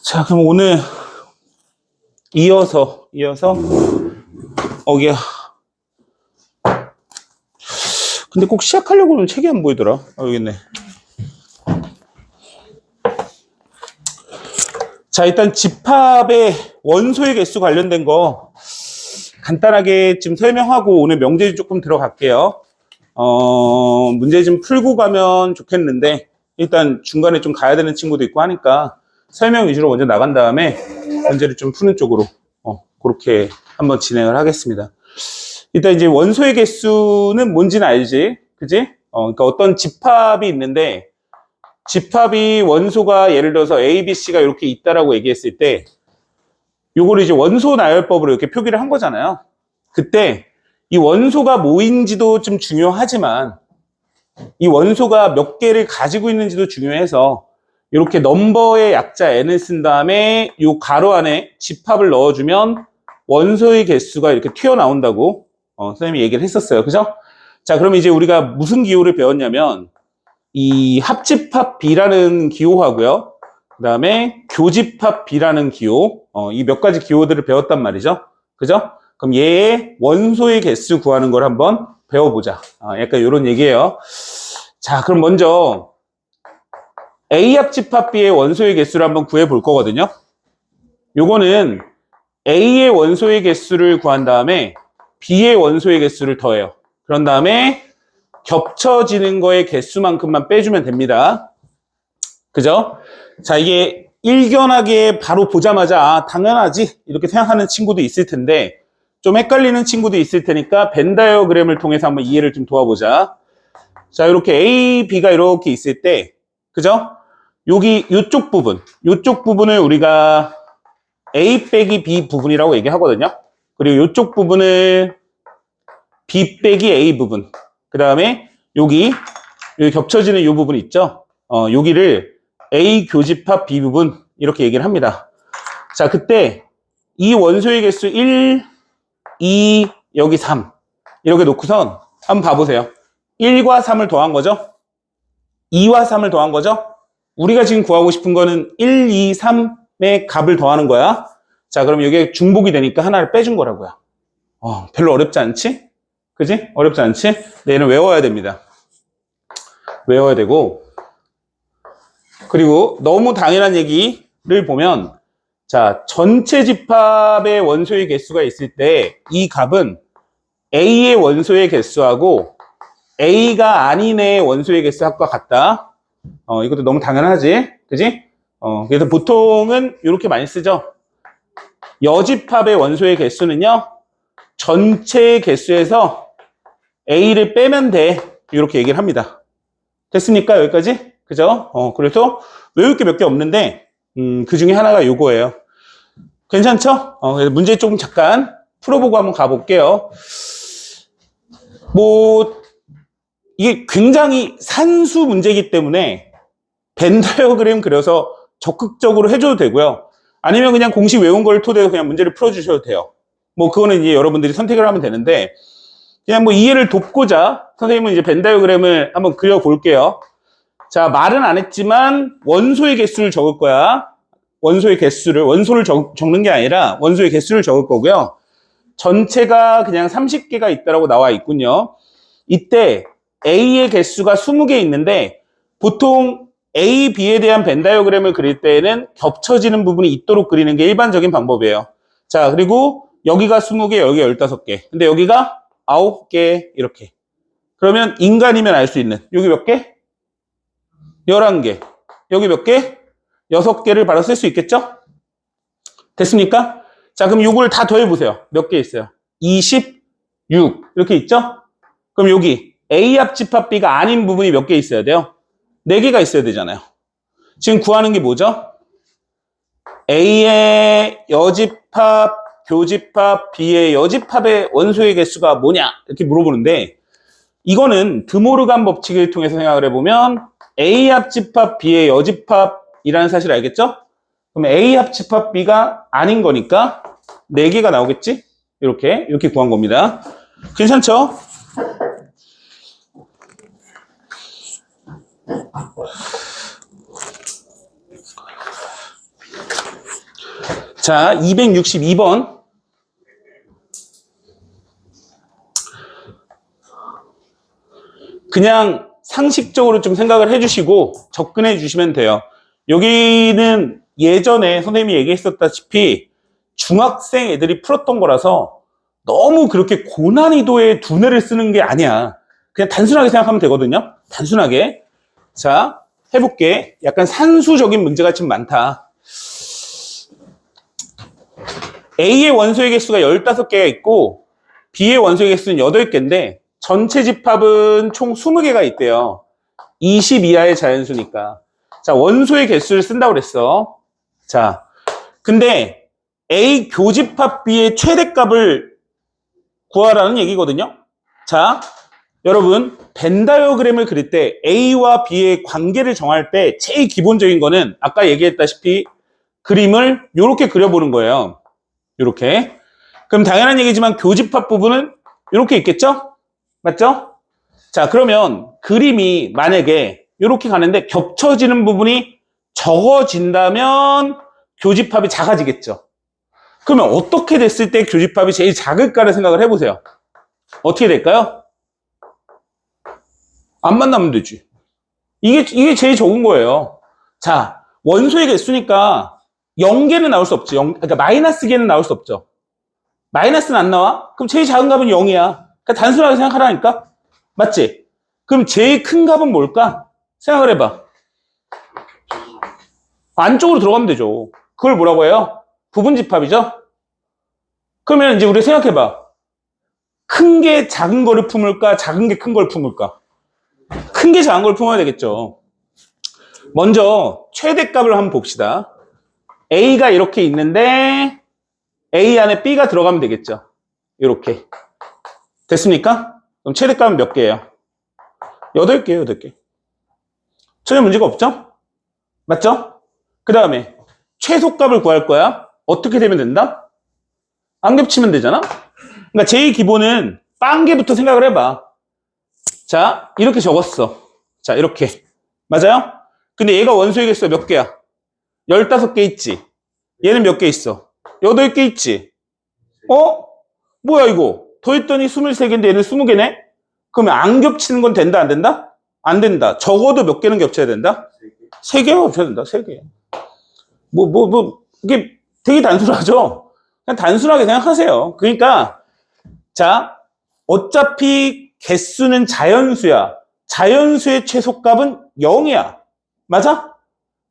자, 그럼 오늘 이어서 어기야. 근데 꼭 시작하려고는 책이 안 보이더라. 여기 있네. 자, 일단 집합의 원소의 개수 관련된 거 간단하게 지금 설명하고 오늘 명제집 조금 들어갈게요. 문제 좀 풀고 가면 좋겠는데 일단 중간에 좀 가야 되는 친구도 있고 하니까 설명 위주로 먼저 나간 다음에 문제를 좀 푸는 쪽으로 그렇게 한번 진행을 하겠습니다. 일단 이제 원소의 개수는 뭔지는 알지? 그지? 그러니까 어떤 집합이 있는데 집합이 원소가 예를 들어서 A, B, C가 이렇게 있다라고 얘기했을 때 요거를 이제 원소 나열법으로 이렇게 표기를 한 거잖아요. 그때 이 원소가 뭐인지도 좀 중요하지만 이 원소가 몇 개를 가지고 있는지도 중요해서 이렇게 넘버의 약자 n을 쓴 다음에 이 가로 안에 집합을 넣어주면 원소의 개수가 이렇게 튀어나온다고 선생님이 얘기를 했었어요. 그죠? 자, 그럼 이제 우리가 무슨 기호를 배웠냐면 이 합집합 B라는 기호하고요. 그 다음에 교집합 B라는 기호, 이 몇 가지 기호들을 배웠단 말이죠. 그죠? 그럼 얘의 원소의 개수 구하는 걸 한번 배워보자. 약간 이런 얘기예요. 자, 그럼 먼저 A 합집합 B의 원소의 개수를 한번 구해 볼 거거든요. 요거는 A의 원소의 개수를 구한 다음에 B의 원소의 개수를 더해요. 그런 다음에 겹쳐지는 거의 개수만큼만 빼주면 됩니다. 그죠? 자, 이게 일견하게 바로 보자마자 당연하지 이렇게 생각하는 친구도 있을 텐데 좀 헷갈리는 친구도 있을 테니까 벤 다이어그램을 통해서 한번 이해를 좀 도와보자. 자, 이렇게 A, B가 이렇게 있을 때 그죠? 여기 이쪽 부분을 우리가 A 빼기 B 부분이라고 얘기하거든요. 그리고 이쪽 부분을 B 빼기 A 부분. 그 다음에 여기 겹쳐지는 이 부분 있죠? 여기를 A 교집합 B 부분 이렇게 얘기를 합니다. 자, 그때 이 원소의 개수 1, 2, 여기 3 이렇게 놓고선 한번 봐보세요. 1과 3을 더한 거죠? 2와 3을 더한 거죠? 우리가 지금 구하고 싶은 거는 1, 2, 3의 값을 더하는 거야. 자, 그럼 이게 중복이 되니까 하나를 빼준 거라고요. 별로 어렵지 않지? 그지? 어렵지 않지? 네, 얘는 외워야 됩니다. 외워야 되고 그리고 너무 당연한 얘기를 보면 자, 전체 집합의 원소의 개수가 있을 때 이 값은 A의 원소의 개수하고 A가 아닌 애의 원소의 개수합과 같다. 이것도 너무 당연하지? 그지? 그래서 보통은 이렇게 많이 쓰죠. 여집합의 원소의 개수는요, 전체 개수에서 A를 빼면 돼. 이렇게 얘기를 합니다. 됐습니까? 여기까지? 그죠? 그래서 외울 게 몇 개 없는데, 그 중에 하나가 요거예요. 괜찮죠? 그래서 문제 조금 잠깐 풀어보고 한번 가볼게요. 이게 굉장히 산수 문제이기 때문에 벤 다이어그램 그려서 적극적으로 해줘도 되고요. 아니면 그냥 공식 외운 걸 토대로 그냥 문제를 풀어주셔도 돼요. 그거는 이제 여러분들이 선택을 하면 되는데, 그냥 이해를 돕고자 선생님은 이제 벤 다이어그램을 한번 그려볼게요. 자, 말은 안 했지만 원소의 개수를 적을 거야. 원소를 적는 게 아니라 원소의 개수를 적을 거고요. 전체가 그냥 30개가 있다라고 나와 있군요. 이때 A의 개수가 20개 있는데 보통 A, B에 대한 벤 다이어그램을 그릴 때에는 겹쳐지는 부분이 있도록 그리는 게 일반적인 방법이에요. 자, 그리고 여기가 20개, 여기가 15개. 근데 여기가 9개 이렇게. 그러면 인간이면 알 수 있는 여기 몇 개? 11개. 여기 몇 개? 6개를 바로 쓸 수 있겠죠? 됐습니까? 자, 그럼 요걸 다 더해보세요. 몇 개 있어요? 26 이렇게 있죠? 그럼 여기 A 합집합 B가 아닌 부분이 몇 개 있어야 돼요? 4개가 있어야 되잖아요. 지금 구하는 게 뭐죠? A의 여집합, 교집합, B의 여집합의 원소의 개수가 뭐냐? 이렇게 물어보는데 이거는 드모르간 법칙을 통해서 생각을 해보면 A 합집합 B의 여집합이라는 사실을 알겠죠? 그럼 A 합집합 B가 아닌 거니까 4개가 나오겠지? 이렇게 구한 겁니다. 괜찮죠? 자, 262번. 그냥 상식적으로 좀 생각을 해주시고 접근해 주시면 돼요. 여기는 예전에 선생님이 얘기했었다시피 중학생 애들이 풀었던 거라서 너무 그렇게 고난이도의 두뇌를 쓰는 게 아니야. 그냥 단순하게 생각하면 되거든요. 단순하게. 자, 해볼게. 약간 산수적인 문제가 좀 많다. A의 원소의 개수가 15개가 있고 B의 원소의 개수는 8개인데 전체 집합은 총 20개가 있대요. 20 이하의 자연수니까. 자, 원소의 개수를 쓴다고 그랬어. 자, 근데 A 교집합 B의 최대값을 구하라는 얘기거든요. 자, 여러분 벤 다이어그램을 그릴 때 A와 B의 관계를 정할 때 제일 기본적인 거는 아까 얘기했다시피 그림을 이렇게 그려보는 거예요. 이렇게. 그럼 당연한 얘기지만 교집합 부분은 이렇게 있겠죠? 맞죠? 자, 그러면 그림이 만약에 이렇게 가는데 겹쳐지는 부분이 적어진다면 교집합이 작아지겠죠. 그러면 어떻게 됐을 때 교집합이 제일 작을까를 생각을 해보세요. 어떻게 될까요? 안 만나면 되지. 이게 제일 적은 거예요. 자, 원소의 개수니까 0개는 나올 수 없지. 그러니까 마이너스 개는 나올 수 없죠. 마이너스는 안 나와? 그럼 제일 작은 값은 0이야. 그러니까 단순하게 생각하라니까? 맞지? 그럼 제일 큰 값은 뭘까? 생각을 해봐. 안쪽으로 들어가면 되죠. 그걸 뭐라고 해요? 부분집합이죠? 그러면 이제 우리 생각해봐. 큰 게 작은 거를 품을까? 작은 게 큰 걸 품을까? 큰 게 작은 걸 품어야 되겠죠. 먼저 최대값을 한번 봅시다. A가 이렇게 있는데 A 안에 B가 들어가면 되겠죠. 이렇게. 됐습니까? 그럼 최대값은 몇 개예요? 8개예요, 8개. 전혀 문제가 없죠? 맞죠? 그 다음에 최소값을 구할 거야. 어떻게 되면 된다? 안 겹치면 되잖아? 그러니까 제일 기본은 빵개부터 생각을 해봐. 자, 이렇게 적었어. 자, 이렇게. 맞아요? 근데 얘가 원소의 개수가 몇 개야? 15개 있지? 얘는 몇 개 있어? 8개 있지? 어? 뭐야 이거? 더했더니 23개인데 얘는 20개네? 그러면 안 겹치는 건 된다 안 된다? 안 된다. 적어도 몇 개는 겹쳐야 된다? 3개가 겹쳐야 된다. 3개. 이게 되게 단순하죠? 그냥 단순하게 생각하세요. 그러니까 자, 어차피 개수는 자연수야. 자연수의 최소값은 0이야. 맞아?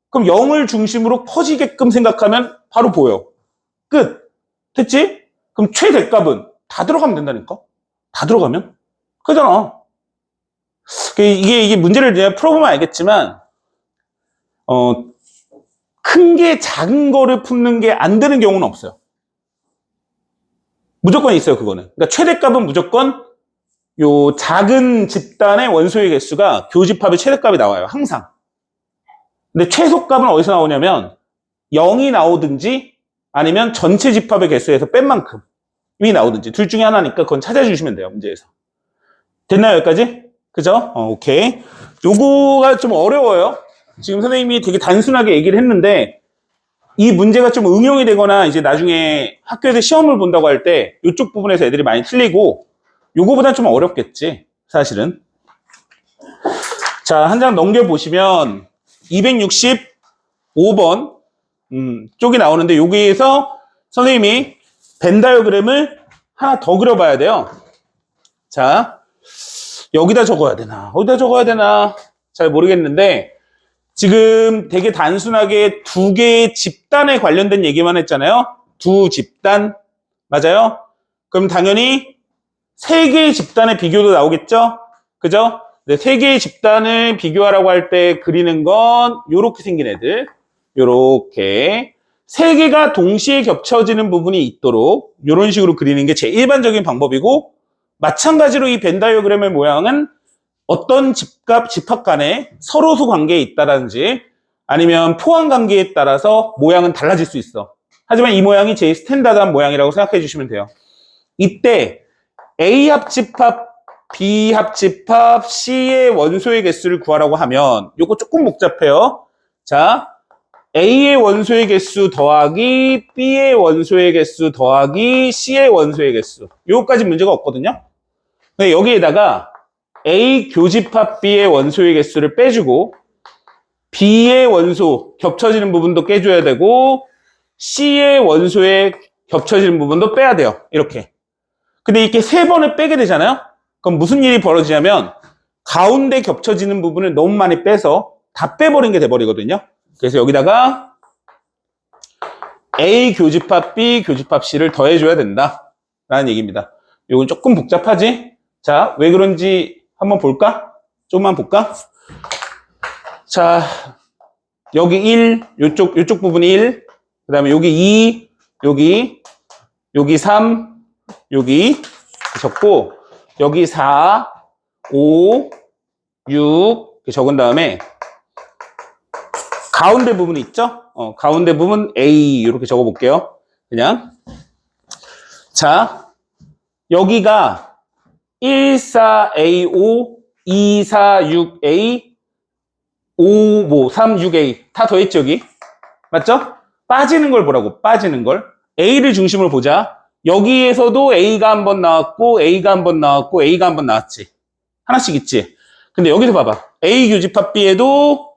그럼 0을 중심으로 퍼지게끔 생각하면 바로 보여. 끝. 됐지? 그럼 최대값은 다 들어가면 된다니까? 다 들어가면? 그잖아. 이게 문제를 내가 풀어보면 알겠지만, 큰 게 작은 거를 품는 게 안 되는 경우는 없어요. 무조건 있어요, 그거는. 그러니까 최대값은 무조건 요 작은 집단의 원소의 개수가 교집합의 최대값이 나와요, 항상. 근데 최소값은 어디서 나오냐면 0이 나오든지 아니면 전체 집합의 개수에서 뺀 만큼이 나오든지 둘 중에 하나니까 그건 찾아주시면 돼요, 문제에서. 됐나요, 여기까지? 그죠? 오케이. 요거가 좀 어려워요. 지금 선생님이 되게 단순하게 얘기를 했는데 이 문제가 좀 응용이 되거나 이제 나중에 학교에서 시험을 본다고 할 때 이쪽 부분에서 애들이 많이 틀리고 요거보다는 좀 어렵겠지, 사실은. 자, 한 장 넘겨보시면 265번 쪽이 나오는데 여기에서 선생님이 벤 다이어그램을 하나 더 그려봐야 돼요. 자, 여기다 적어야 되나 어디다 적어야 되나 잘 모르겠는데 지금 되게 단순하게 두 개의 집단에 관련된 얘기만 했잖아요. 두 집단. 맞아요? 그럼 당연히 세 개의 집단의 비교도 나오겠죠? 그죠? 네, 세 개의 집단을 비교하라고 할 때 그리는 건 요렇게 생긴 애들. 요렇게. 세 개가 동시에 겹쳐지는 부분이 있도록 요런 식으로 그리는 게 제일 일반적인 방법이고 마찬가지로 이 벤 다이어그램의 모양은 어떤 집합 간에 서로소 관계에 있다든지 아니면 포함 관계에 따라서 모양은 달라질 수 있어. 하지만 이 모양이 제일 스탠다드한 모양이라고 생각해 주시면 돼요. 이때 A 합집합, B 합집합, C의 원소의 개수를 구하라고 하면 요거 조금 복잡해요. 자, A의 원소의 개수 더하기 B의 원소의 개수 더하기 C의 원소의 개수. 요거까지 문제가 없거든요. 근데 여기에다가 A 교집합 B의 원소의 개수를 빼주고 B의 원소 겹쳐지는 부분도 깨줘야 되고 C의 원소에 겹쳐지는 부분도 빼야 돼요. 이렇게. 근데 이렇게 세 번을 빼게 되잖아요. 그럼 무슨 일이 벌어지냐면 가운데 겹쳐지는 부분을 너무 많이 빼서 다 빼버린 게 돼버리거든요. 그래서 여기다가 A 교집합 B 교집합 C를 더해줘야 된다 라는 얘기입니다. 이건 조금 복잡하지? 자, 왜 그런지 한번 볼까? 조금만 볼까? 자, 여기 1, 요쪽 부분이 1, 그 다음에 여기 2, 여기 3, 여기 적고, 여기 4, 5, 6, 이렇게 적은 다음에, 가운데 부분 있죠? 가운데 부분 A, 이렇게 적어 볼게요. 그냥. 자, 여기가 14A5, 246A, 5, 3, 6A 다 더했죠, 여기? 맞죠? 빠지는 걸 보라고, 빠지는 걸. A를 중심으로 보자. 여기에서도 A가 한 번 나왔고, A가 한 번 나왔고, A가 한 번 나왔지. 하나씩 있지. 근데 여기서 봐봐. A 교집합 B에도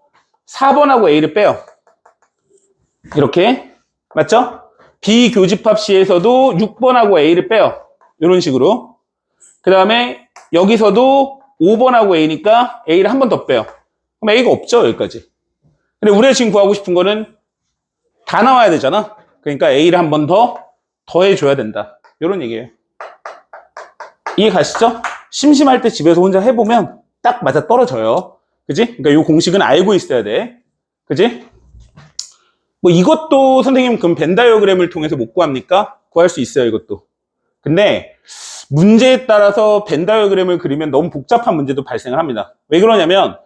4번하고 A를 빼요. 이렇게. 맞죠? B 교집합 C에서도 6번하고 A를 빼요. 이런 식으로. 그 다음에 여기서도 5번하고 A니까 A를 한 번 더 빼요. 그럼 A가 없죠, 여기까지. 근데 우리가 지금 구하고 싶은 거는 다 나와야 되잖아. 그러니까 A를 한 번 더 더해줘야 된다. 이런 얘기예요. 이해 가시죠? 심심할 때 집에서 혼자 해보면 딱 맞아 떨어져요. 그지? 그러니까 이 공식은 알고 있어야 돼. 그지? 뭐 이것도 선생님 그럼 벤 다이어그램을 통해서 못 구합니까? 구할 수 있어요, 이것도. 근데 문제에 따라서 벤 다이어그램을 그리면 너무 복잡한 문제도 발생을 합니다. 왜 그러냐면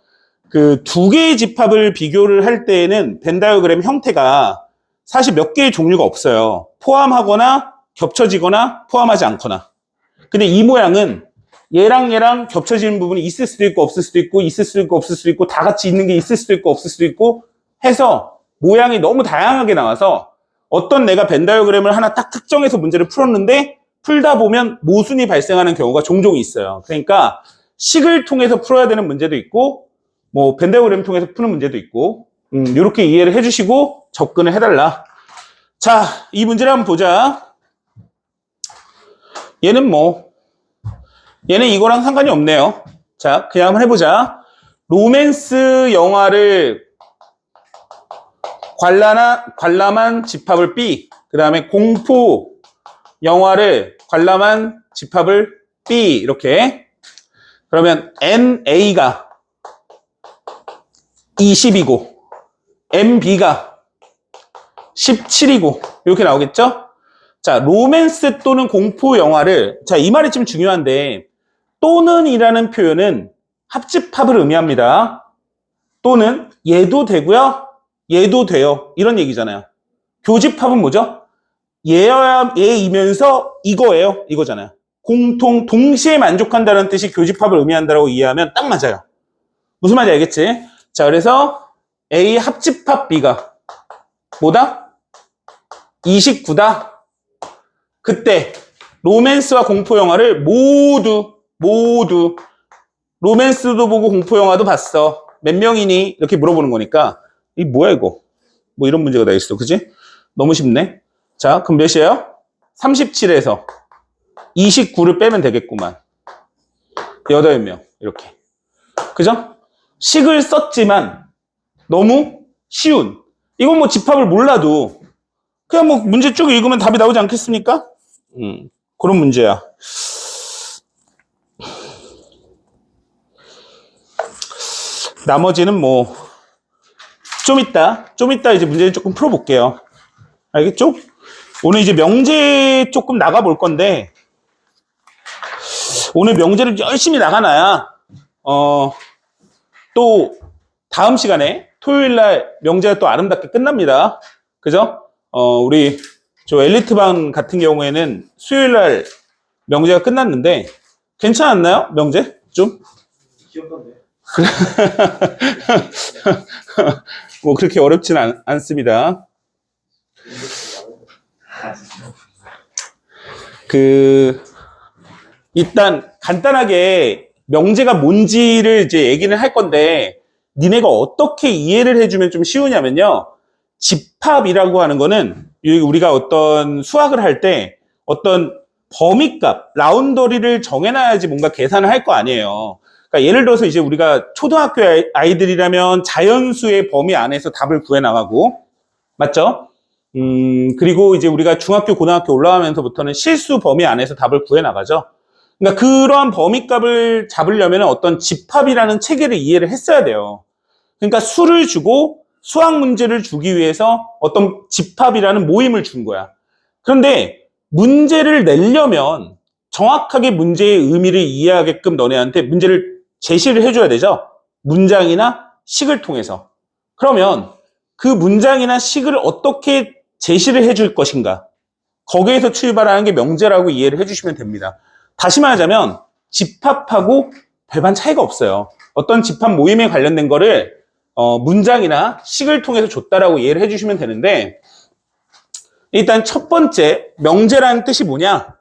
그 두 개의 집합을 비교를 할 때에는 벤 다이어그램 형태가 사실 몇 개의 종류가 없어요. 포함하거나 겹쳐지거나 포함하지 않거나. 근데 이 모양은 얘랑 얘랑 겹쳐지는 부분이 있을 수도 있고 없을 수도 있고 있을 수도 있고 없을 수도 있고 다 같이 있는 게 있을 수도 있고 없을 수도 있고 해서 모양이 너무 다양하게 나와서 어떤 내가 벤 다이어그램을 하나 딱 특정해서 문제를 풀었는데 풀다 보면 모순이 발생하는 경우가 종종 있어요. 그러니까 식을 통해서 풀어야 되는 문제도 있고 뭐 벤 다이어그램을 통해서 푸는 문제도 있고 이렇게 이해를 해주시고 접근을 해달라. 자, 이 문제를 한번 보자. 얘는 얘는 이거랑 상관이 없네요. 자, 그냥 한번 해보자. 로맨스 영화를 관람한 집합을 B, 그 다음에 공포 영화를 관람한 집합을 B, 이렇게. 그러면 NA가 20이고, MB가 17이고, 이렇게 나오겠죠? 자, 로맨스 또는 공포 영화를, 자, 이 말이 좀 중요한데, 또는 이라는 표현은 합집합을 의미합니다. 또는 얘도 되고요, 얘도 돼요. 이런 얘기잖아요. 교집합은 뭐죠? 얘이면서 이거예요. 이거잖아요. 동시에 만족한다는 뜻이 교집합을 의미한다고 이해하면 딱 맞아요. 무슨 말인지 알겠지? 자, 그래서 A 합집합 B가 뭐다? 29다. 그때 로맨스와 공포 영화를 모두 로맨스도 보고 공포 영화도 봤어. 몇 명이니? 이렇게 물어보는 거니까 이 뭐야 이거? 뭐 이런 문제가 다 있어. 그지? 너무 쉽네. 자, 그럼 몇이에요? 37에서 29를 빼면 되겠구만. 8명. 이렇게. 그죠? 식을 썼지만 너무 쉬운. 이건 뭐 집합을 몰라도 그냥 뭐 문제 쭉 읽으면 답이 나오지 않겠습니까? 그런 문제야. 나머지는 뭐 좀 이따 이제 문제를 조금 풀어볼게요. 알겠죠? 오늘 이제 명제 조금 나가볼 건데 오늘 명제를 열심히 나가놔야 또 다음 시간에 토요일날 명제가 또 아름답게 끝납니다. 그죠? 우리 저 엘리트반 같은 경우에는 수요일날 명제가 끝났는데 괜찮았나요? 명제? 좀? 귀엽던데. 뭐 그렇게 어렵지는 않습니다. 일단 간단하게 명제가 뭔지를 이제 얘기는 할 건데, 니네가 어떻게 이해를 해주면 좀 쉬우냐면요. 집합이라고 하는 거는 우리가 어떤 수학을 할 때 어떤 범위값, 라운더리를 정해놔야지 뭔가 계산을 할 거 아니에요. 그러니까 예를 들어서 이제 우리가 초등학교 아이들이라면 자연수의 범위 안에서 답을 구해 나가고, 맞죠? 그리고 이제 우리가 중학교, 고등학교 올라가면서부터는 실수 범위 안에서 답을 구해 나가죠. 그러니까 그러한 범위값을 잡으려면 어떤 집합이라는 체계를 이해를 했어야 돼요. 그러니까 수를 주고 수학 문제를 주기 위해서 어떤 집합이라는 모임을 준 거야. 그런데 문제를 내려면 정확하게 문제의 의미를 이해하게끔 너네한테 문제를 제시를 해줘야 되죠. 문장이나 식을 통해서. 그러면 그 문장이나 식을 어떻게 제시를 해줄 것인가? 거기에서 출발하는 게 명제라고 이해를 해주시면 됩니다. 다시 말하자면 집합하고 별반 차이가 없어요. 어떤 집합 모임에 관련된 거를 문장이나 식을 통해서 줬다라고 이해를 해주시면 되는데, 일단 첫 번째 명제라는 뜻이 뭐냐?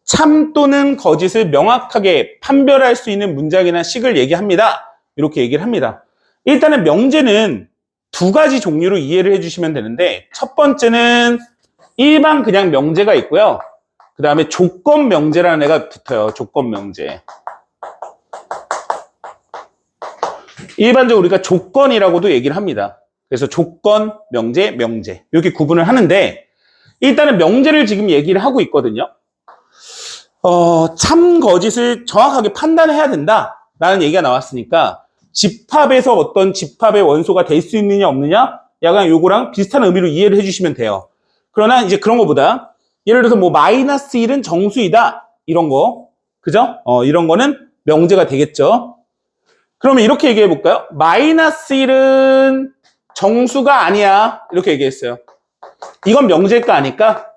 참 또는 거짓을 명확하게 판별할 수 있는 문장이나 식을 얘기합니다. 이렇게 얘기를 합니다. 일단은 명제는 두 가지 종류로 이해를 해주시면 되는데, 첫 번째는 일반 그냥 명제가 있고요. 그 다음에 조건 명제라는 애가 붙어요. 조건 명제. 일반적으로 우리가 조건이라고도 얘기를 합니다. 그래서 조건, 명제, 명제 이렇게 구분을 하는데, 일단은 명제를 지금 얘기를 하고 있거든요. 참, 거짓을 정확하게 판단해야 된다라는 얘기가 나왔으니까 집합에서 어떤 집합의 원소가 될 수 있느냐 없느냐, 약간 요거랑 비슷한 의미로 이해를 해주시면 돼요. 그러나 이제 그런 거보다 예를 들어서 뭐 마이너스 1은 정수이다 이런 거, 그죠? 이런 거는 명제가 되겠죠. 그러면 이렇게 얘기해 볼까요? 마이너스 1은 정수가 아니야 이렇게 얘기했어요. 이건 명제일까 아닐까?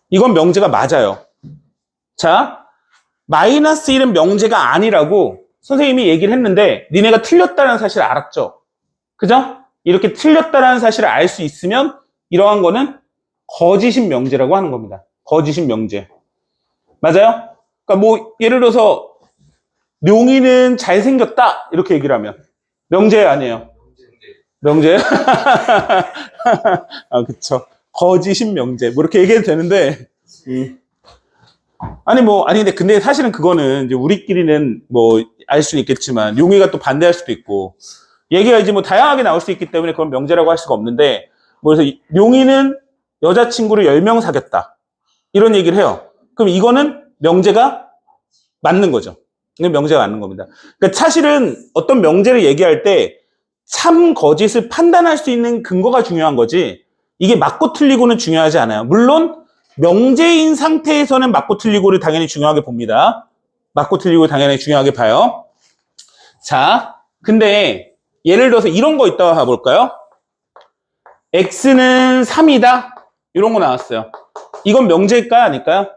이건 명제가 맞아요. 자, 마이너스 1은 명제가 아니라고 선생님이 얘기를 했는데 니네가 틀렸다는 사실을 알았죠? 그죠? 이렇게 틀렸다는 사실을 알 수 있으면 이러한 거는 거짓인 명제라고 하는 겁니다. 거짓인 명제. 맞아요? 그러니까 뭐 예를 들어서 룡이는 잘생겼다 이렇게 얘기를 하면 명제 아니에요? 명제? 아, 그쵸. 거짓인 명제. 뭐 이렇게 얘기해도 되는데, 근데 사실은 그거는 이제 우리끼리는 뭐 알 수는 있겠지만, 용의가 또 반대할 수도 있고, 얘기가 이제 뭐 다양하게 나올 수 있기 때문에 그건 명제라고 할 수가 없는데, 뭐 그래서 용의는 여자친구를 10명 사귀었다. 이런 얘기를 해요. 그럼 이거는 명제가 맞는 거죠. 이건 명제가 맞는 겁니다. 그러니까 사실은 어떤 명제를 얘기할 때 참, 거짓을 판단할 수 있는 근거가 중요한 거지, 이게 맞고 틀리고는 중요하지 않아요. 물론 명제인 상태에서는 맞고 틀리고를 당연히 중요하게 봅니다. 맞고 틀리고 당연히 중요하게 봐요. 자, 근데 예를 들어서 이런 거 있다고 해볼까요? x는 3이다 이런 거 나왔어요. 이건 명제일까요? 아닐까요?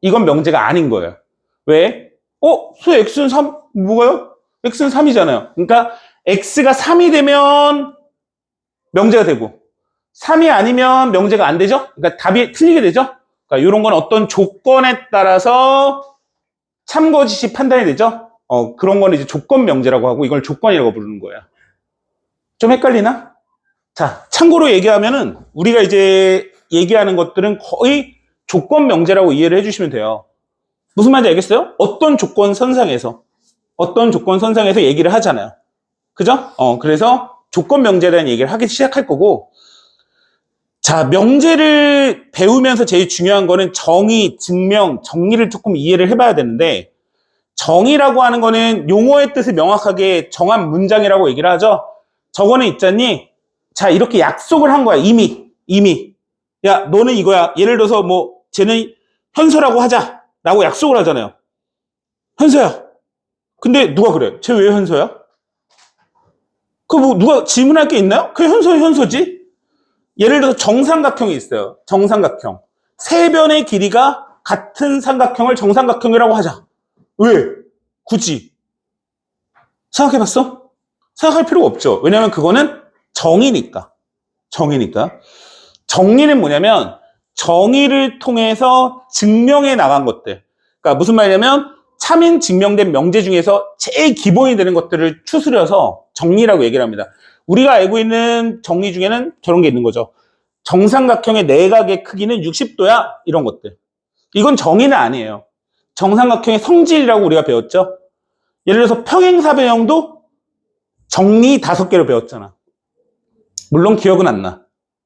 이건 명제가 아닌 거예요. 왜? 수 x는 3, 뭐가요? x는 3이잖아요. 그러니까 x가 3이 되면 명제가 되고 3이 아니면 명제가 안 되죠? 그러니까 답이 틀리게 되죠? 그러니까 이런 건 어떤 조건에 따라서 참거짓이 판단이 되죠? 그런 건 이제 조건 명제라고 하고 이걸 조건이라고 부르는 거예요. 좀 헷갈리나? 자, 참고로 얘기하면은 우리가 이제 얘기하는 것들은 거의 조건 명제라고 이해를 해주시면 돼요. 무슨 말인지 알겠어요? 어떤 조건 선상에서 얘기를 하잖아요. 그죠? 그래서 조건 명제에 대한 얘기를 하기 시작할 거고, 자, 명제를 배우면서 제일 중요한 거는 정의, 증명, 정리를 조금 이해를 해봐야 되는데, 정의라고 하는 거는 용어의 뜻을 명확하게 정한 문장이라고 얘기를 하죠. 저거는 있잖니? 자, 이렇게 약속을 한 거야. 이미. 야, 너는 이거야. 예를 들어서 뭐 쟤는 현서라고 하자 라고 약속을 하잖아요. 현서야. 근데 누가 그래? 쟤 왜 현서야? 그 뭐 누가 질문할 게 있나요? 그 현서지. 예를 들어서 정삼각형이 있어요. 정삼각형. 세 변의 길이가 같은 삼각형을 정삼각형이라고 하자. 왜? 굳이. 생각해봤어? 생각할 필요가 없죠. 왜냐하면 그거는 정의니까. 정의니까. 정의는 뭐냐면 정의를 통해서 증명해 나간 것들. 그러니까 무슨 말이냐면 참인 증명된 명제 중에서 제일 기본이 되는 것들을 추스려서 정리라고 얘기를 합니다. 우리가 알고 있는 정리 중에는 저런 게 있는 거죠. 정삼각형의 내각의 크기는 60도야. 이런 것들. 이건 정의는 아니에요. 정삼각형의 성질이라고 우리가 배웠죠. 예를 들어서 평행사변형도 정리 5개로 배웠잖아. 물론 기억은 안 나.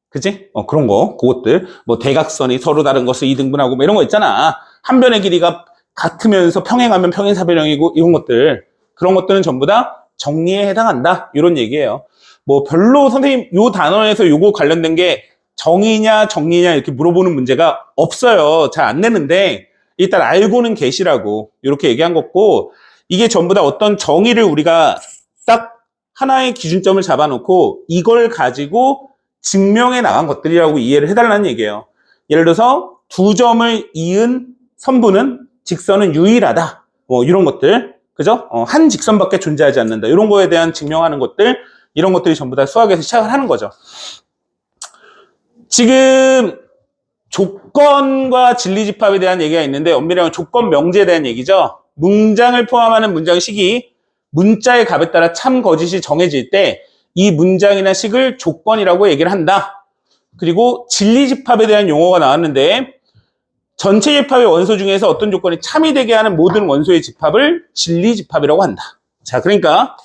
그치? 그런 거, 그것들. 뭐 대각선이 서로 다른 것을 이등분하고 뭐 이런 거 있잖아. 한 변의 길이가 같으면서 평행하면 평행사변형이고 이런 것들. 그런 것들은 전부 다 정리에 해당한다. 이런 얘기예요. 뭐 별로 선생님 요 단원에서 요거 관련된 게 정의냐 정리냐 이렇게 물어보는 문제가 없어요. 잘 안 내는데 일단 알고는 계시라고 이렇게 얘기한 거고, 이게 전부 다 어떤 정의를 우리가 딱 하나의 기준점을 잡아놓고 이걸 가지고 증명해 나간 것들이라고 이해를 해달라는 얘기예요. 예를 들어서 2점을 이은 선분은 직선은 유일하다. 뭐 이런 것들. 그죠? 한 직선밖에 존재하지 않는다. 이런 거에 대한 증명하는 것들, 이런 것들이 전부 다 수학에서 시작을 하는 거죠. 지금 조건과 진리집합에 대한 얘기가 있는데 엄밀히 말하면 조건 명제에 대한 얘기죠. 문장을 포함하는 문장식이 문자의 값에 따라 참 거짓이 정해질 때 이 문장이나 식을 조건이라고 얘기를 한다. 그리고 진리집합에 대한 용어가 나왔는데 전체 집합의 원소 중에서 어떤 조건이 참이 되게 하는 모든 원소의 집합을 진리집합이라고 한다. 자, 그러니까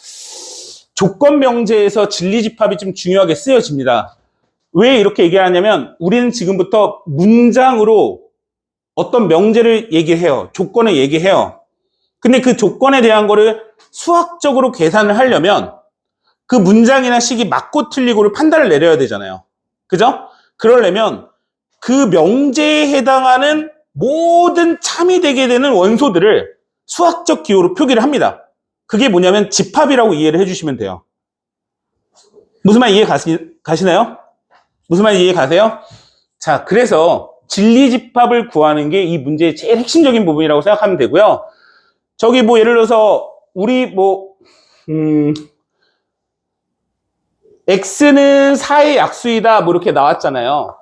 조건 명제에서 진리집합이 좀 중요하게 쓰여집니다. 왜 이렇게 얘기하냐면 우리는 지금부터 문장으로 어떤 명제를 얘기해요. 조건을 얘기해요. 근데 그 조건에 대한 거를 수학적으로 계산을 하려면 그 문장이나 식이 맞고 틀리고를 판단을 내려야 되잖아요. 그죠? 그러려면 그 명제에 해당하는 모든 참이 되게 되는 원소들을 수학적 기호로 표기를 합니다. 그게 뭐냐면 집합이라고 이해를 해주시면 돼요. 무슨 말 이해 가시나요? 무슨 말인지 이해 가세요? 자, 그래서 진리집합을 구하는 게 이 문제의 제일 핵심적인 부분이라고 생각하면 되고요. 저기 뭐 예를 들어서 우리 뭐 x는 4의 약수이다 뭐 이렇게 나왔잖아요.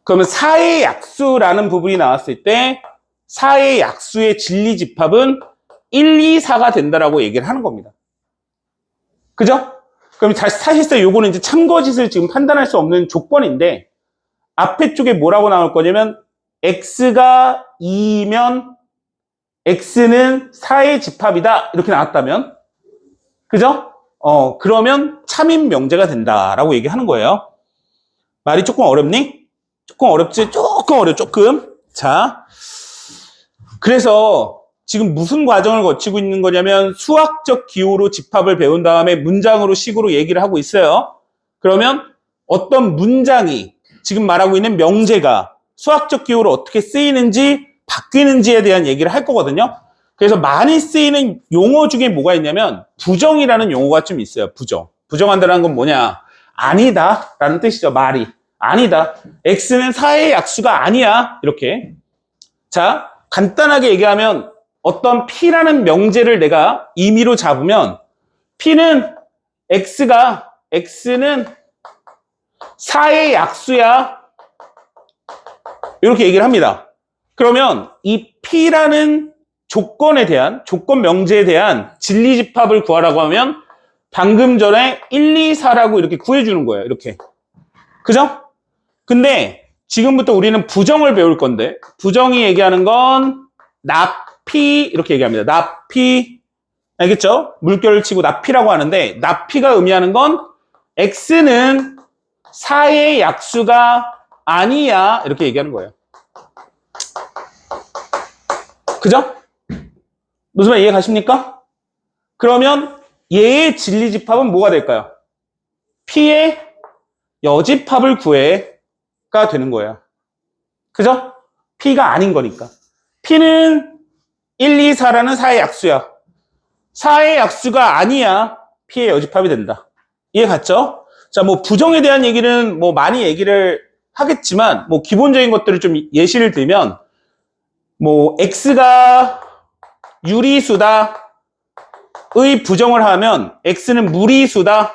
그러면 4의 약수라는 부분이 나왔을 때 4의 약수의 진리집합은 1, 2, 4가 된다라고 얘기를 하는 겁니다. 그죠? 그럼 사실상 요거는 이제 참거짓을 지금 판단할 수 없는 조건인데 앞에 쪽에 뭐라고 나올 거냐면 x가 2면 x는 4의 집합이다 이렇게 나왔다면, 그죠? 그러면 참인 명제가 된다라고 얘기하는 거예요. 말이 조금 어렵니? 조금 어렵지? 조금 어려워, 조금. 자, 그래서 지금 무슨 과정을 거치고 있는 거냐면 수학적 기호로 집합을 배운 다음에 문장으로 식으로 얘기를 하고 있어요. 그러면 어떤 문장이 지금 말하고 있는 명제가 수학적 기호로 어떻게 쓰이는지 바뀌는지에 대한 얘기를 할 거거든요. 그래서 많이 쓰이는 용어 중에 뭐가 있냐면 부정이라는 용어가 좀 있어요. 부정한다는 건 뭐냐? 아니다 라는 뜻이죠. 말이 아니다. x는 4의 약수가 아니야. 이렇게. 자, 간단하게 얘기하면 어떤 P라는 명제를 내가 임의로 잡으면 P는 X는 4의 약수야. 이렇게 얘기를 합니다. 그러면 이 P라는 조건에 대한, 조건 명제에 대한 진리집합을 구하라고 하면 방금 전에 1, 2, 4라고 이렇게 구해주는 거예요. 이렇게. 그죠? 근데 지금부터 우리는 부정을 배울 건데 부정이 얘기하는 건 납피 이렇게 얘기합니다. 납피. 알겠죠? 물결을 치고 납피라고 하는데 납피가 의미하는 건 x는 4의 약수가 아니야 이렇게 얘기하는 거예요. 그죠? 무슨 말 이해 가십니까? 그러면 얘의 진리집합은 뭐가 될까요? P의 여집합을 구해가 되는 거예요. 그죠? P가 아닌 거니까. P는 1, 2, 4라는 4의 약수야. 4의 약수가 아니야. P의 여집합이 된다. 이해 갔죠? 자, 뭐 부정에 대한 얘기는 뭐 많이 얘기를 하겠지만 뭐 기본적인 것들을 좀 예시를 들면 뭐 X가 유리수다. 부정을 하면 x는 무리수다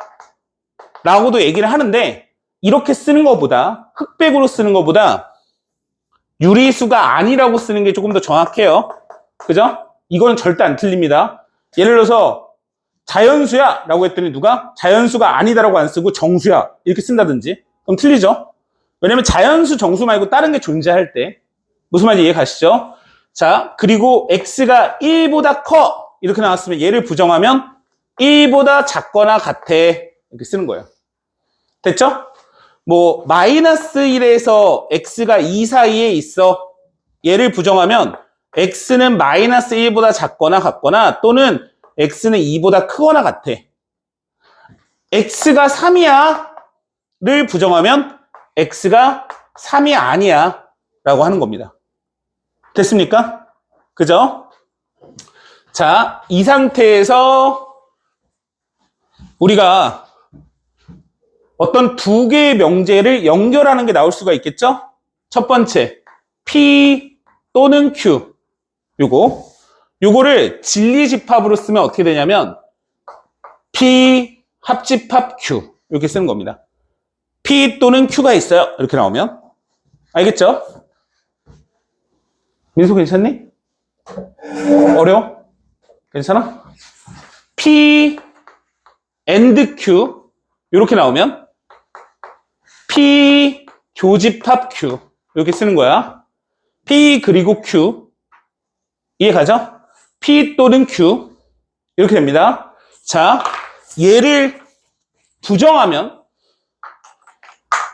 라고도 얘기를 하는데, 이렇게 쓰는 것보다, 흑백으로 쓰는 것보다 유리수가 아니라고 쓰는 게 조금 더 정확해요. 그죠? 이거는 절대 안 틀립니다. 예를 들어서 자연수야 라고 했더니 누가 자연수가 아니다라고 안 쓰고 정수야 이렇게 쓴다든지, 그럼 틀리죠. 왜냐면 자연수, 정수 말고 다른 게 존재할 때. 무슨 말인지 이해 가시죠? 자, 그리고 x가 1보다 커 이렇게 나왔으면 얘를 부정하면 1보다 작거나 같아 이렇게 쓰는 거예요. 됐죠? 뭐 마이너스 1에서 x가 2 사이에 있어. 얘를 부정하면 x는 마이너스 1보다 작거나 같거나, 또는 x는 2보다 크거나 같아. x가 3이야 를 부정하면 x가 3이 아니야 라고 하는 겁니다. 됐습니까? 그죠? 자, 이 상태에서 우리가 어떤 두 개의 명제를 연결하는 게 나올 수가 있겠죠? 첫 번째, P 또는 Q. 요거를 진리집합으로 쓰면 어떻게 되냐면, P 합집합 Q. 이렇게 쓰는 겁니다. P 또는 Q가 있어요. 이렇게 나오면. 알겠죠? 민수 괜찮니? 어려워? 괜찮아? P and Q. 이렇게 나오면 P 교집합 Q 이렇게 쓰는 거야. P 그리고 Q 이해 가죠? P 또는 Q 이렇게 됩니다. 자, 얘를 부정하면,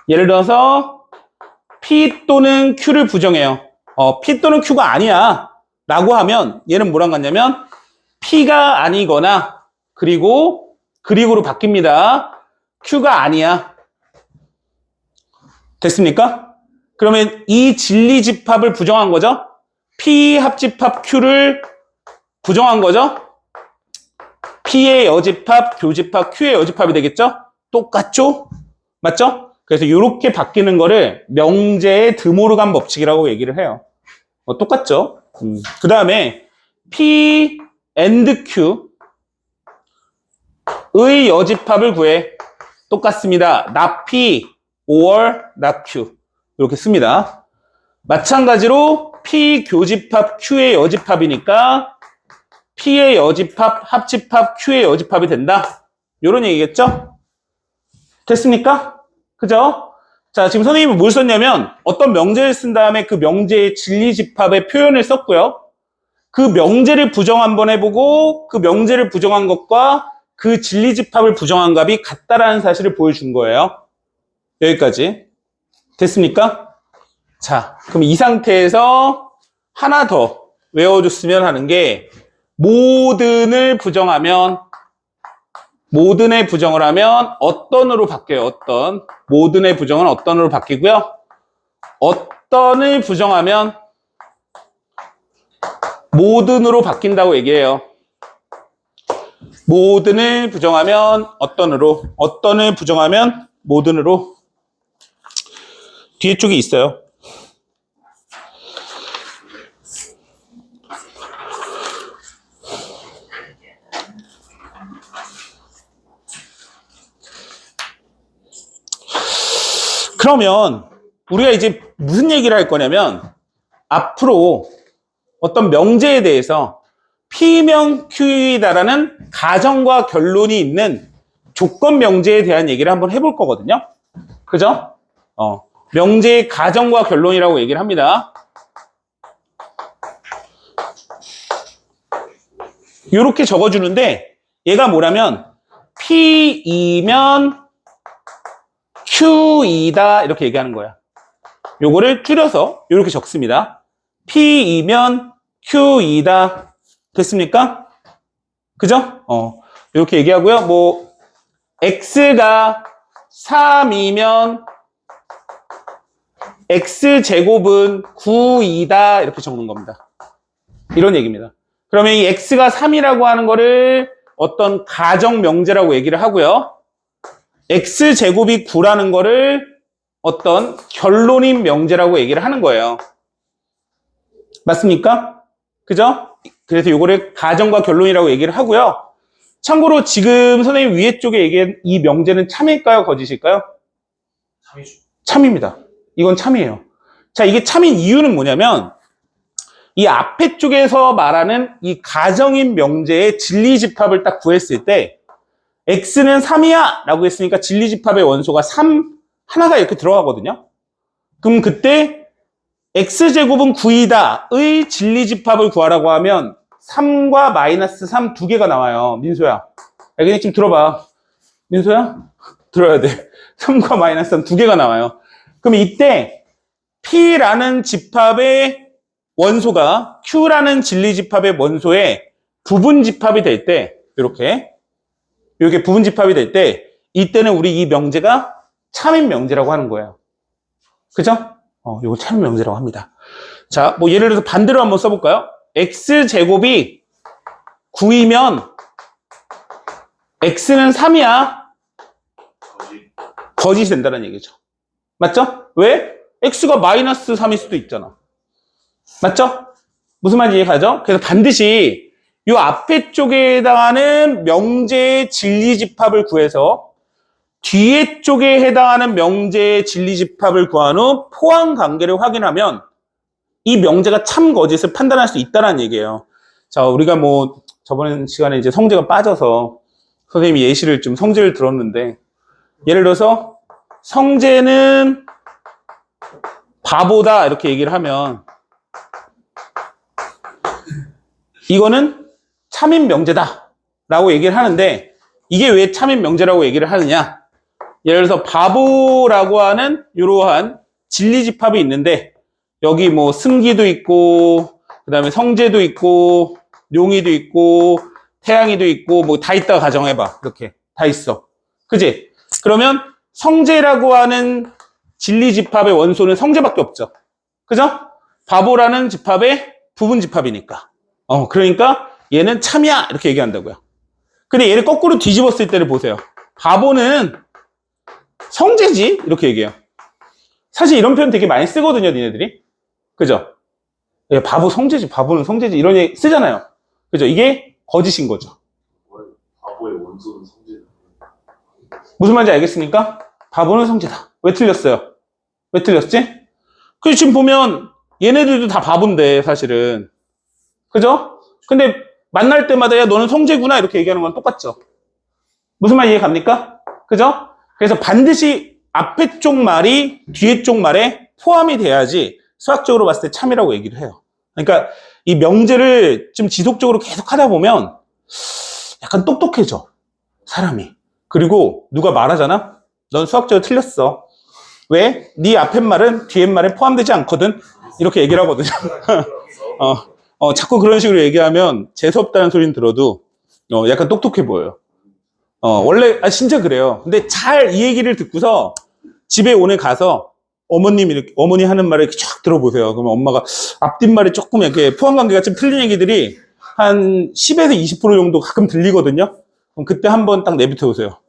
예를 들어서 P 또는 Q를 부정해요. P 또는 Q가 아니야 라고 하면 얘는 뭐랑 같냐면 P가 아니거나 그리고 그릭으로 바뀝니다. Q가 아니야. 됐습니까? 그러면 이 진리집합을 부정한 거죠. P 합집합 Q를 부정한 거죠. P의 여집합, 교집합, Q의 여집합이 되겠죠? 똑같죠? 맞죠? 그래서 이렇게 바뀌는 거를 명제의 드모르간 법칙이라고 얘기를 해요. 똑같죠? 그 다음에 P and Q 의 여집합을 구해. 똑같습니다. not P or not Q 이렇게 씁니다. 마찬가지로 P 교집합 Q의 여집합이니까 P의 여집합 합집합 Q의 여집합이 된다. 이런 얘기겠죠? 됐습니까? 그죠? 자, 지금 선생님이 뭘 썼냐면 어떤 명제를 쓴 다음에 그 명제의 진리집합의 표현을 썼고요. 그 명제를 부정 한번 해보고 그 명제를 부정한 것과 그 진리집합을 부정한 값이 같다라는 사실을 보여준 거예요. 여기까지. 됐습니까? 자, 그럼 이 상태에서 하나 더 외워줬으면 하는 게, 모든을 부정하면, 모든의 부정을 하면 어떤으로 바뀌어요? 어떤. 모든의 부정은 어떤으로 바뀌고요. 어떤을 부정하면 모든으로 바뀐다고 얘기해요. 모든을 부정하면 어떤으로, 어떤을 부정하면 모든으로. 뒤에 쪽에 있어요. 그러면 우리가 이제 무슨 얘기를 할 거냐면, 앞으로 어떤 명제에 대해서 P명 Q이다라는 가정과 결론이 있는 조건 명제에 대한 얘기를 한번 해볼 거거든요. 그죠? 명제의 가정과 결론이라고 얘기를 합니다. 이렇게 적어주는데, 얘가 뭐라면 P이면 Q이다 이렇게 얘기하는 거야. 요거를 줄여서 이렇게 적습니다. P이면 Q이다. 됐습니까? 그죠? 이렇게 얘기하고요. 뭐 X가 3이면 X제곱은 9이다 이렇게 적는 겁니다. 이런 얘기입니다. 그러면 이 X가 3이라고 하는 거를 어떤 가정 명제라고 얘기를 하고요. X제곱이 9라는 거를 어떤 결론인 명제라고 얘기를 하는 거예요. 맞습니까? 그죠? 그래서 요거를 가정과 결론이라고 얘기를 하고요. 참고로 지금 선생님 위에 쪽에 얘기한 이 명제는 참일까요? 거짓일까요? 참이죠. 참입니다. 이건 참이에요. 자, 이게 참인 이유는 뭐냐면 이 앞에 쪽에서 말하는 이 가정인 명제의 진리집합을 딱 구했을 때 x는 3이야 라고 했으니까 진리집합의 원소가 3 하나가 이렇게 들어가거든요. 그럼 그때 x제곱은 9이다 의 진리집합을 구하라고 하면 3과 마이너스 3 두 개가 나와요. 민소야, 그냥 지금 들어봐. 민소야, 들어야 돼. 3과 마이너스 3 두 개가 나와요. 그럼 이때 P라는 집합의 원소가 Q라는 진리집합의 원소의 부분집합이 될 때, 이렇게 부분집합이 될 때, 이때는 우리 이 명제가 참인 명제라고 하는 거예요. 그죠? 이거 참인 명제라고 합니다. 자, 뭐 예를 들어서 반대로 한번 써볼까요? x제곱이 9이면 x는 3이야. 거짓이 된다는 얘기죠. 맞죠? 왜? x가 마이너스 3일 수도 있잖아. 맞죠? 무슨 말인지 이해가죠? 그래서 반드시 이 앞에 쪽에 해당하는 명제의 진리집합을 구해서 뒤에 쪽에 해당하는 명제의 진리집합을 구한 후 포함관계를 확인하면 이 명제가 참 거짓을 판단할 수 있다는 얘기예요. 자, 우리가 뭐 저번 시간에 이제 성제가 빠져서 선생님이 예시를 좀 성제를 들었는데, 예를 들어서 성제는 바보다 이렇게 얘기를 하면 이거는 참인 명제다 라고 얘기를 하는데, 이게 왜 참인 명제라고 얘기를 하느냐, 예를 들어서 바보라고 하는 이러한 진리집합이 있는데 여기 뭐 승기도 있고 그 다음에 성제도 있고 용의도 있고 태양이도 있고 뭐 다 있다가 가정해봐. 이렇게 다 있어. 그지? 그러면 성제라고 하는 진리집합의 원소는 성제밖에 없죠. 그죠? 바보라는 집합의 부분집합이니까. 그러니까 얘는 참이야 이렇게 얘기한다고요. 근데 얘를 거꾸로 뒤집었을 때를 보세요. 바보는 성제지 이렇게 얘기해요. 사실 이런 표현 되게 많이 쓰거든요, 니네들이. 그죠? 예, 바보 성제지, 바보는 성제지 이런 얘기 쓰잖아요. 그죠? 이게 거짓인 거죠. 바보의 원소는 성제다. 무슨 말인지 알겠습니까? 바보는 성제다. 왜 틀렸어요? 왜 틀렸지? 그 지금 보면 얘네들도 다 바본데 사실은. 그죠? 근데 만날 때마다 야 너는 성제구나 이렇게 얘기하는 건 똑같죠. 무슨 말 이해 갑니까? 그죠? 그래서 반드시 앞에 쪽 말이 뒤에 쪽 말에 포함이 돼야지 수학적으로 봤을 때 참이라고 얘기를 해요. 그러니까 이 명제를 좀 지속적으로 계속 하다 보면 약간 똑똑해져, 사람이. 그리고 누가 말하잖아? 넌 수학적으로 틀렸어. 왜? 네 앞에 말은 뒤에 말에 포함되지 않거든? 이렇게 얘기를 하거든요. 자꾸 그런 식으로 얘기하면 재수없다는 소리는 들어도 약간 똑똑해 보여요. 원래 진짜 그래요. 근데 잘 이 얘기를 듣고서 집에 오늘 가서 어머니 하는 말을 이렇게 쫙 들어보세요. 그러면 엄마가 앞뒷말이 조금 이렇게 포함관계가 좀 틀린 얘기들이 한 10에서 20% 정도 가끔 들리거든요. 그럼 그때 한번 딱 내비켜 보세요.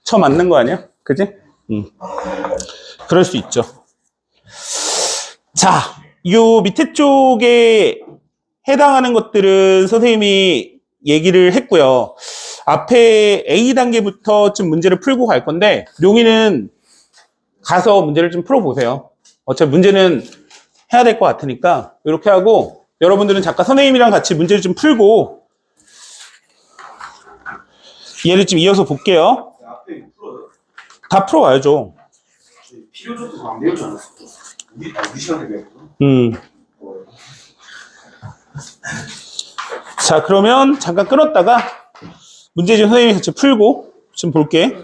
저 맞는 거 아니야? 그지? 그럴 수 있죠. 자, 요 밑에 쪽에 해당하는 것들은 선생님이 얘기를 했고요. 앞에 A단계부터 좀 문제를 풀고 갈 건데, 용이는 가서 문제를 좀 풀어보세요. 어차피 문제는 해야 될 것 같으니까 이렇게 하고, 여러분들은 잠깐 선생님이랑 같이 문제를 좀 풀고 얘를 좀 이어서 볼게요. 앞에 풀어요? 다 풀어와야죠. 필요적도 안 배우지 않았어? 우리 시간에 배웠구나. 자, 그러면 잠깐 끊었다가 문제 좀 선생님이 같이 풀고 좀 볼게.